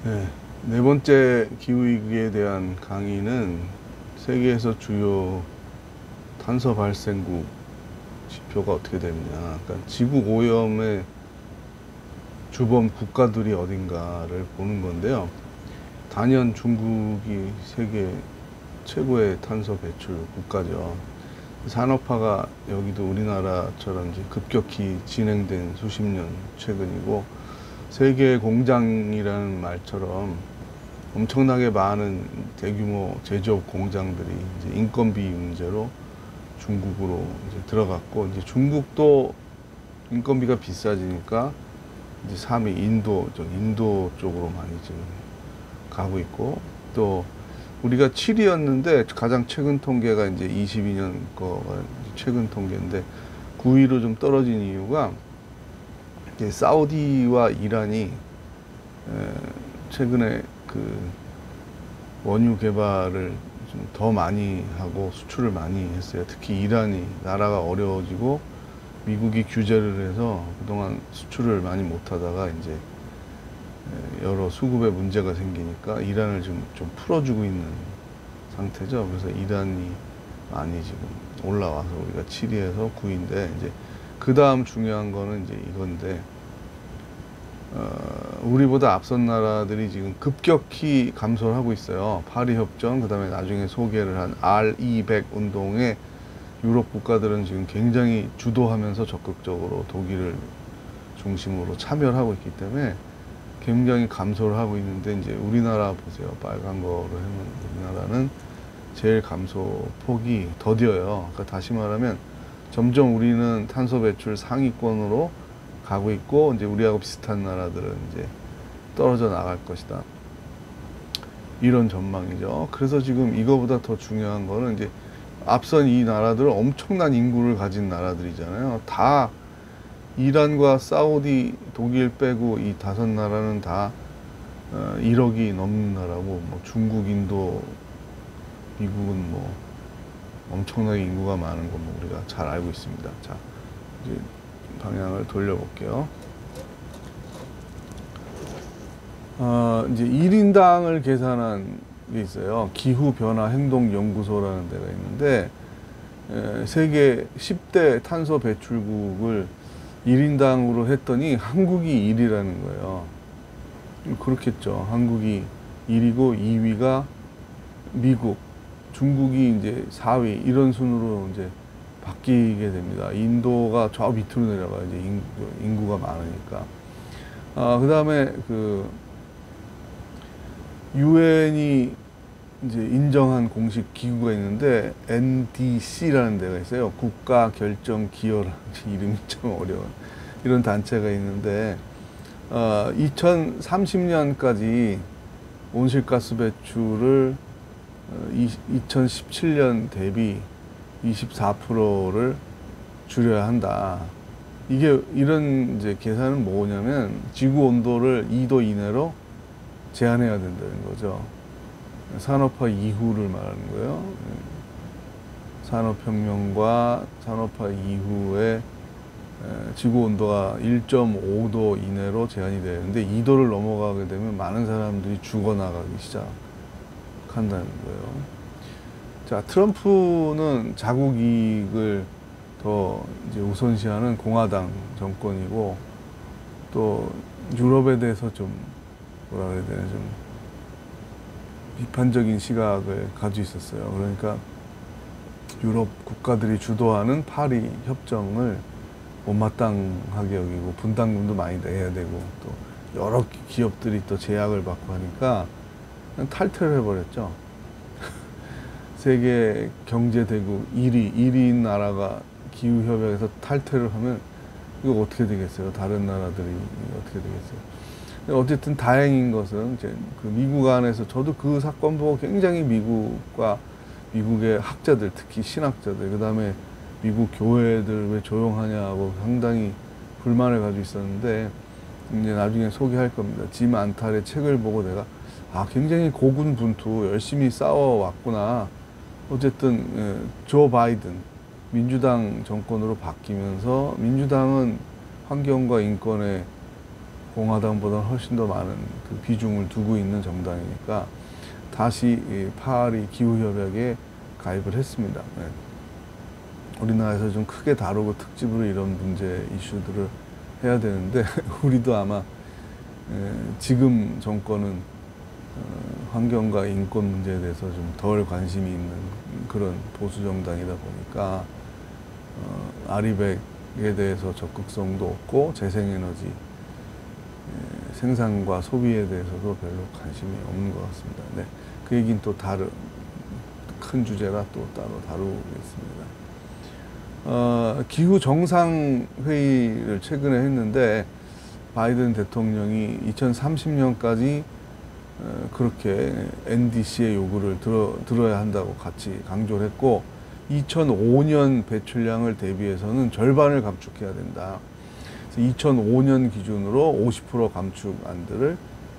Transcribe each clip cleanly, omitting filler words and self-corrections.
네, 네 번째 기후위기에 대한 강의는 세계에서 주요 탄소 발생국 지표가 어떻게 되느냐. 그러니까 지구 오염의 주범 국가들이 어딘가를 보는 건데요. 단연 중국이 세계 최고의 탄소 배출 국가죠. 산업화가 여기도 우리나라처럼 이제 급격히 진행된 수십 년 최근이고, 세계 공장이라는 말처럼 엄청나게 많은 대규모 제조업 공장들이 이제 인건비 문제로 중국으로 이제 들어갔고, 이제 중국도 인건비가 비싸지니까 이제 3위 인도 쪽으로 많이 지금 가고 있고, 또 우리가 7위였는데 가장 최근 통계가 이제 22년 거가 최근 통계인데 9위로 좀 떨어진 이유가 이제 사우디와 이란이 최근에 그 원유 개발을 좀 더 많이 하고 수출을 많이 했어요. 특히 이란이 나라가 어려워지고 미국이 규제를 해서 그동안 수출을 많이 못 하다가 이제 여러 수급에 문제가 생기니까 이란을 좀 풀어주고 있는 상태죠. 그래서 이란이 많이 지금 올라와서 우리가 7위에서 9위인데, 이제 그 다음 중요한 거는 이제 이건데, 우리보다 앞선 나라들이 지금 급격히 감소를 하고 있어요. 파리 협정, 그 다음에 나중에 소개를 한 R200 운동에 유럽 국가들은 지금 굉장히 주도하면서 적극적으로 독일을 중심으로 참여를 하고 있기 때문에 굉장히 감소를 하고 있는데, 이제 우리나라 보세요. 빨간 거로 해놓은 우리나라는 제일 감소 폭이 더뎌요. 그러니까 다시 말하면 점점 우리는 탄소 배출 상위권으로 가고 있고, 이제 우리하고 비슷한 나라들은 이제 떨어져 나갈 것이다. 이런 전망이죠. 그래서 지금 이거보다 더 중요한 거는 이제 앞선 이 나라들은 엄청난 인구를 가진 나라들이잖아요. 다 이란과 사우디, 독일 빼고 이 다섯 나라는 다 1억이 넘는 나라고, 뭐 중국, 인도, 미국은 뭐 엄청나게 인구가 많은 거 뭐 우리가 잘 알고 있습니다. 자, 이제 방향을 돌려볼게요. 이제 1인당을 계산한 게 있어요. 기후변화행동연구소라는 데가 있는데, 세계 10대 탄소 배출국을 1인당으로 했더니 한국이 1위라는 거예요. 그렇겠죠. 한국이 1위고 2위가 미국, 중국이 이제 4위, 이런 순으로 이제 바뀌게 됩니다. 인도가 저 밑으로 내려가요. 이제 인구가 많으니까. 그 다음에 그 유엔이 이제 인정한 공식 기구가 있는데 NDC라는 데가 있어요. 국가 결정 기여라는 이름이 참 어려운 이런 단체가 있는데, 2030년까지 온실가스 배출을 2017년 대비 24%를 줄여야 한다. 이게 이런 이제 계산은 뭐냐면 지구 온도를 2도 이내로 제한해야 된다는 거죠. 산업화 이후를 말하는 거예요. 산업혁명과 산업화 이후에 지구 온도가 1.5도 이내로 제한이 되는데 2도를 넘어가게 되면 많은 사람들이 죽어나가기 시작한다는 거예요. 자, 트럼프는 자국 이익을 더 이제 우선시하는 공화당 정권이고, 또 유럽에 대해서 좀 뭐라 그래야 되나, 좀 비판적인 시각을 가지고 있었어요. 그러니까 유럽 국가들이 주도하는 파리 협정을 못마땅하게 여기고 분담금도 많이 내야 되고, 또 여러 기업들이 또 제약을 받고 하니까 그냥 탈퇴를 해버렸죠. 세계 경제대국 1위인 나라가 기후협약에서 탈퇴를 하면 이거 어떻게 되겠어요? 다른 나라들이 어떻게 되겠어요? 어쨌든 다행인 것은 이제 그 미국 안에서 저도 그 사건 보고 굉장히 미국과 미국의 학자들, 특히 신학자들, 그 다음에 미국 교회들 왜 조용하냐고 상당히 불만을 가지고 있었는데, 이제 나중에 소개할 겁니다. 짐 안탈의 책을 보고 내가 굉장히 고군분투 열심히 싸워왔구나. 어쨌든 조 바이든 민주당 정권으로 바뀌면서 민주당은 환경과 인권에 공화당보다는 훨씬 더 많은 그 비중을 두고 있는 정당이니까 다시 이 파리 기후협약에 가입을 했습니다. 네. 우리나라에서 좀 크게 다루고 특집으로 이런 문제 이슈들을 해야 되는데 우리도 아마 지금 정권은 환경과 인권 문제에 대해서 좀 덜 관심이 있는 그런 보수 정당이다 보니까 아리백에 대해서 적극성도 없고 재생에너지 생산과 소비에 대해서도 별로 관심이 없는 것 같습니다. 네, 그 얘기는 또 다른 큰 주제라 또 따로 다루겠습니다. 기후 정상회의를 최근에 했는데 바이든 대통령이 2030년까지 그렇게 NDC의 요구를 들어야 한다고 같이 강조를 했고 2005년 배출량을 대비해서는 절반을 감축해야 된다. 그래서 2005년 기준으로 50% 감축안들을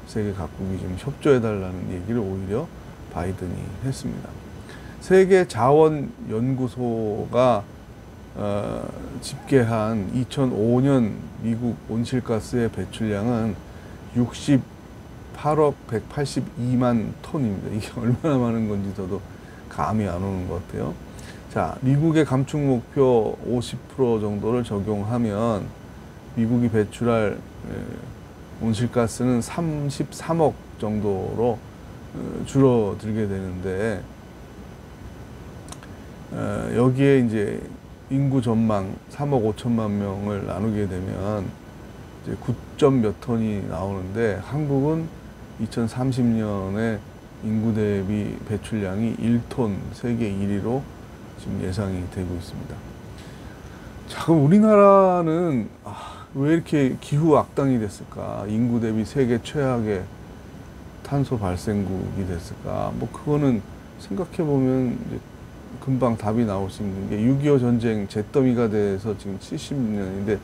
세계 각국이 좀 협조해달라는 얘기를 오히려 바이든이 했습니다. 세계자원연구소가 집계한 2005년 미국 온실가스의 배출량은 68억 182만 톤입니다. 이게 얼마나 많은 건지 저도 감이 안 오는 것 같아요. 자, 미국의 감축 목표 50% 정도를 적용하면 미국이 배출할 온실가스는 33억 정도로 줄어들게 되는데 여기에 이제 인구 전망 3억 5천만 명을 나누게 되면 이제 9점 몇 톤이 나오는데 한국은 2030년에 인구 대비 배출량이 1톤 세계 1위로 지금 예상이 되고 있습니다. 자, 그럼 우리나라는 왜 이렇게 기후 악당이 됐을까? 인구 대비 세계 최악의 탄소 발생국이 됐을까? 뭐 그거는 생각해 보면 이제 금방 답이 나올 수 있는 게 6.25 전쟁 잿더미가 돼서 지금 70년인데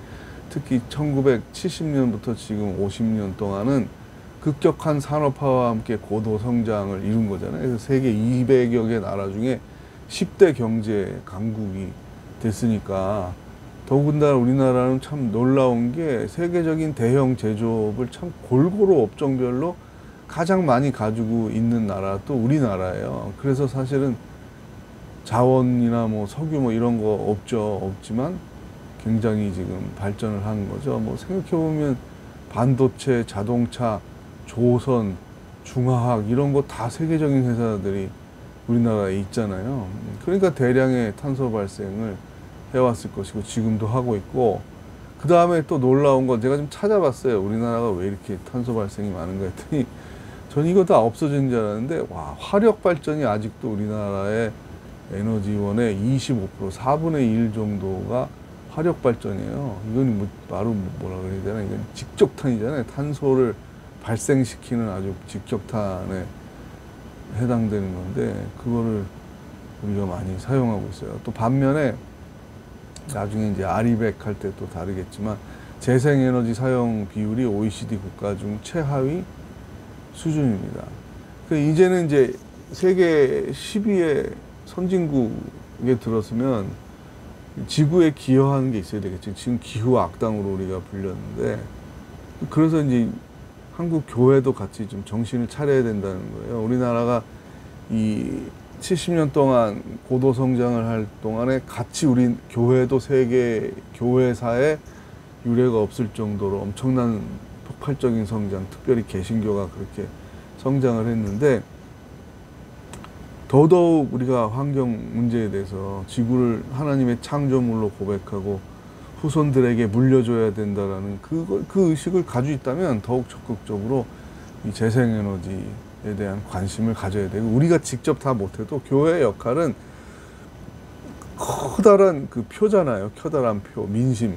특히 1970년부터 지금 50년 동안은 급격한 산업화와 함께 고도 성장을 이룬 거잖아요. 그래서 세계 200여 개 나라 중에 10대 경제 강국이 됐으니까 더군다나 우리나라는 참 놀라운 게 세계적인 대형 제조업을 참 골고루 업종별로 가장 많이 가지고 있는 나라가 또 우리나라예요. 그래서 사실은 자원이나 뭐 석유 뭐 이런 거 없지만 굉장히 지금 발전을 하는 거죠. 뭐 생각해 보면 반도체, 자동차, 조선, 중화학 이런 거 다 세계적인 회사들이 우리나라에 있잖아요. 그러니까 대량의 탄소 발생을 해왔을 것이고 지금도 하고 있고 그 다음에 또 놀라운 건 제가 좀 찾아봤어요. 우리나라가 왜 이렇게 탄소 발생이 많은가 했더니 전 이거 다 없어진 줄 알았는데 와, 화력 발전이 아직도 우리나라의 에너지원의 25% 4분의 1 정도가 화력 발전이에요. 이건 뭐 바로 뭐라 그래야 되나? 이건 직격탄이잖아요. 탄소를 발생시키는 아주 직격탄에 해당되는 건데 그거를 우리가 많이 사용하고 있어요. 또 반면에 나중에 이제 아리백 할 때 또 다르겠지만 재생에너지 사용 비율이 OECD 국가 중 최하위 수준입니다. 이제는 이제 세계 10위의 선진국에 들었으면 지구에 기여하는 게 있어야 되겠죠. 지금 기후 악당으로 우리가 불렸는데 그래서 이제 한국 교회도 같이 좀 정신을 차려야 된다는 거예요. 우리나라가 이 70년 동안 고도 성장을 할 동안에 같이 우리 교회도 세계 교회사에 유례가 없을 정도로 엄청난 폭발적인 성장, 특별히 개신교가 그렇게 성장을 했는데 더더욱 우리가 환경 문제에 대해서 지구를 하나님의 창조물로 고백하고 후손들에게 물려줘야 된다라는 그 의식을 가지고 있다면 더욱 적극적으로 이 재생에너지에 대한 관심을 가져야 되고 우리가 직접 다 못해도 교회의 역할은 커다란 그 표잖아요. 커다란 표, 민심.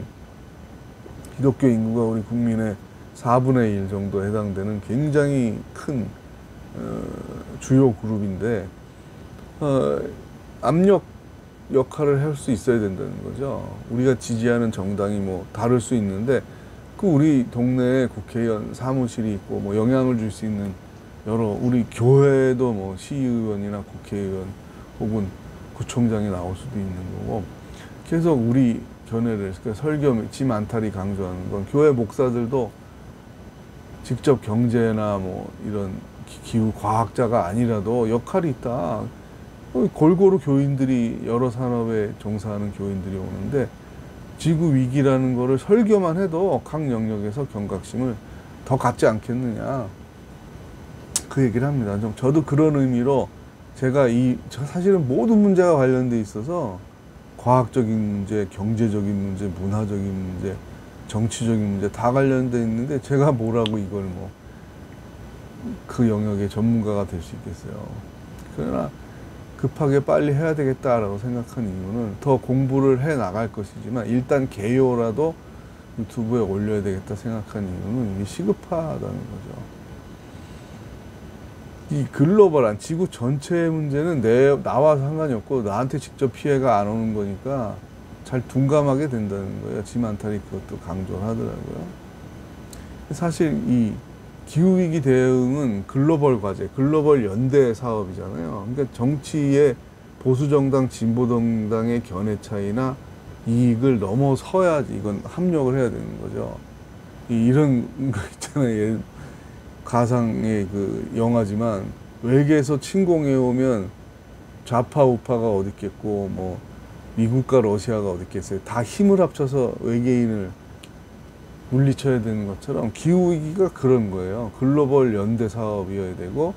기독교 인구가 우리 국민의 4분의 1 정도에 해당되는 굉장히 큰 주요 그룹인데 압력 역할을 할 수 있어야 된다는 거죠. 우리가 지지하는 정당이 뭐 다를 수 있는데 그 우리 동네에 국회의원 사무실이 있고 뭐 영향을 줄 수 있는 여러 우리 교회도 뭐 시의원이나 국회의원 혹은 구청장이 나올 수도 있는 거고 계속 우리 견해를 그러니까 설교 지 많다리 강조하는 건 교회 목사들도 직접 경제나 뭐 이런 기후 과학자가 아니라도 역할이 있다. 골고루 교인들이 여러 산업에 종사하는 교인들이 오는데 지구 위기라는 거를 설교만 해도 각 영역에서 경각심을 더 갖지 않겠느냐. 그 얘기를 합니다. 좀 저도 그런 의미로 제가 사실은 모든 문제가 관련돼 있어서 과학적인 문제, 경제적인 문제, 문화적인 문제, 정치적인 문제 다 관련돼 있는데 제가 뭐라고 이걸 뭐 그 영역의 전문가가 될 수 있겠어요. 그러나 급하게 빨리 해야 되겠다라고 생각한 이유는 더 공부를 해 나갈 것이지만 일단 개요라도 유튜브에 올려야 되겠다 생각한 이유는 이게 시급하다는 거죠. 이 글로벌한 지구 전체의 문제는 나와 상관이 없고 나한테 직접 피해가 안 오는 거니까 잘 둔감하게 된다는 거예요. 지만탈이 그것도 강조를 하더라고요. 사실 이 기후위기 대응은 글로벌 과제, 글로벌 연대 사업이잖아요. 그러니까 정치의 보수정당, 진보정당의 견해 차이나 이익을 넘어서야지 이건 합력을 해야 되는 거죠. 이런 거 있잖아요. 가상의 그 영화지만 외계에서 침공해 오면 좌파 우파가 어디 있겠고 뭐 미국과 러시아가 어디 있겠어요. 다 힘을 합쳐서 외계인을 물리쳐야 되는 것처럼 기후위기가 그런 거예요. 글로벌 연대 사업이어야 되고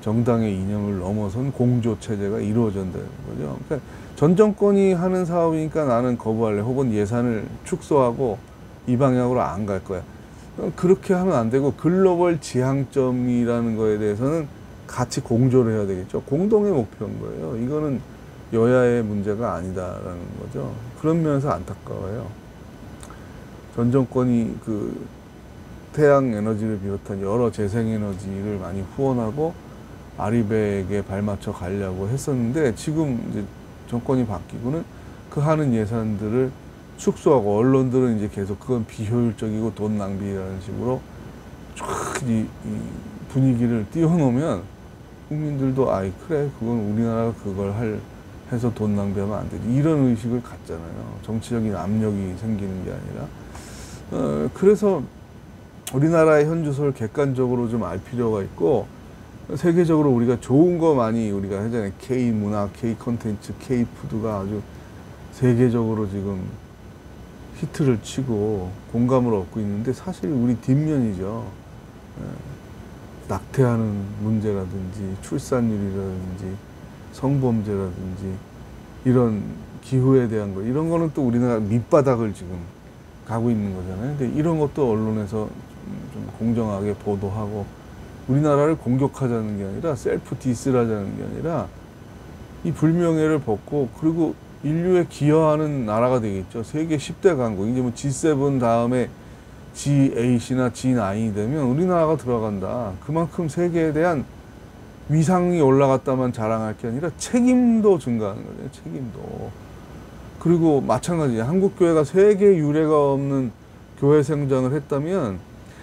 정당의 이념을 넘어선 공조체제가 이루어져야 되는 거죠. 그러니까 전 정권이 하는 사업이니까 나는 거부할래. 혹은 예산을 축소하고 이 방향으로 안 갈 거야. 그렇게 하면 안 되고 글로벌 지향점이라는 거에 대해서는 같이 공조를 해야 되겠죠. 공동의 목표인 거예요. 이거는 여야의 문제가 아니다라는 거죠. 그런 면에서 안타까워요. 전 정권이 그 태양 에너지를 비롯한 여러 재생 에너지를 많이 후원하고 아리백에 발맞춰 가려고 했었는데 지금 이제 정권이 바뀌고는 그 하는 예산들을 축소하고 언론들은 이제 계속 그건 비효율적이고 돈 낭비라는 식으로 쫙 이 분위기를 띄워놓으면 국민들도 아이 그래 그건 우리나라가 그걸 해서 돈 낭비하면 안 되지 이런 의식을 갖잖아요. 정치적인 압력이 생기는 게 아니라 그래서 우리나라의 현주소를 객관적으로 좀 알 필요가 있고 세계적으로 우리가 좋은 거 많이 우리가 하잖아요. K 문화, K 콘텐츠, K 푸드가 아주 세계적으로 지금 히트를 치고 공감을 얻고 있는데 사실 우리 뒷면이죠. 낙태하는 문제라든지 출산율이라든지 성범죄라든지 이런 기후에 대한 거 이런 거는 또 우리나라 밑바닥을 지금 가고 있는 거잖아요. 근데 이런 것도 언론에서 좀 공정하게 보도하고 우리나라를 공격하자는 게 아니라 셀프 디스하자는 게 아니라 이 불명예를 벗고 그리고 인류에 기여하는 나라가 되겠죠. 세계 10대 강국. 이제 뭐 G7 다음에 G8이나 G9이 되면 우리나라가 들어간다. 그만큼 세계에 대한 위상이 올라갔다만 자랑할 게 아니라 책임도 증가하는 거죠. 책임도. 그리고 마찬가지예요. 한국교회가 세계 유례가 없는 교회 성장을 했다면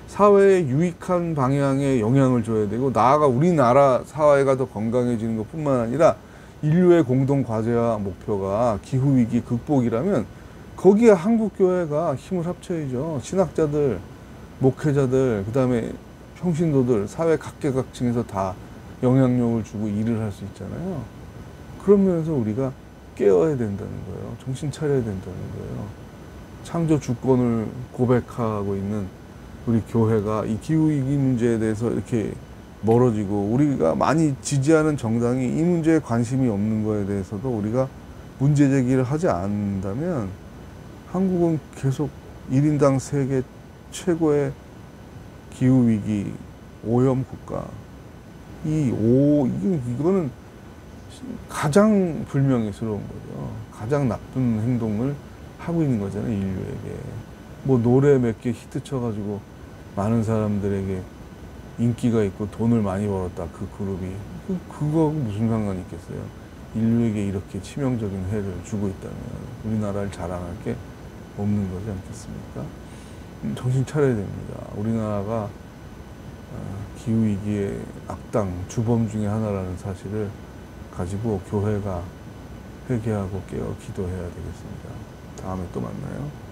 사회에 유익한 방향에 영향을 줘야 되고 나아가 우리나라 사회가 더 건강해지는 것뿐만 아니라 인류의 공동 과제와 목표가 기후위기 극복이라면 거기에 한국교회가 힘을 합쳐야죠. 신학자들, 목회자들, 그 다음에 평신도들, 사회 각계각층에서 다 영향력을 주고 일을 할 수 있잖아요. 그런 면에서 우리가 깨어야 된다는 거예요. 정신 차려야 된다는 거예요. 창조 주권을 고백하고 있는 우리 교회가 이 기후위기 문제에 대해서 이렇게 멀어지고 우리가 많이 지지하는 정당이 이 문제에 관심이 없는 거에 대해서도 우리가 문제 제기를 하지 않는다면 한국은 계속 1인당 세계 최고의 기후위기 오염 국가 이거는 가장 불명예스러운 거죠. 가장 나쁜 행동을 하고 있는 거잖아요. 인류에게 뭐 노래 몇 개 히트 쳐가지고 많은 사람들에게 인기가 있고 돈을 많이 벌었다. 그 그룹이. 그거하고 무슨 상관이 있겠어요. 인류에게 이렇게 치명적인 해를 주고 있다면 우리나라를 자랑할 게 없는 거지 않겠습니까? 정신 차려야 됩니다. 우리나라가 기후위기의 악당, 주범 중에 하나라는 사실을 가지고 교회가 회개하고 깨어 기도해야 되겠습니다. 다음에 또 만나요.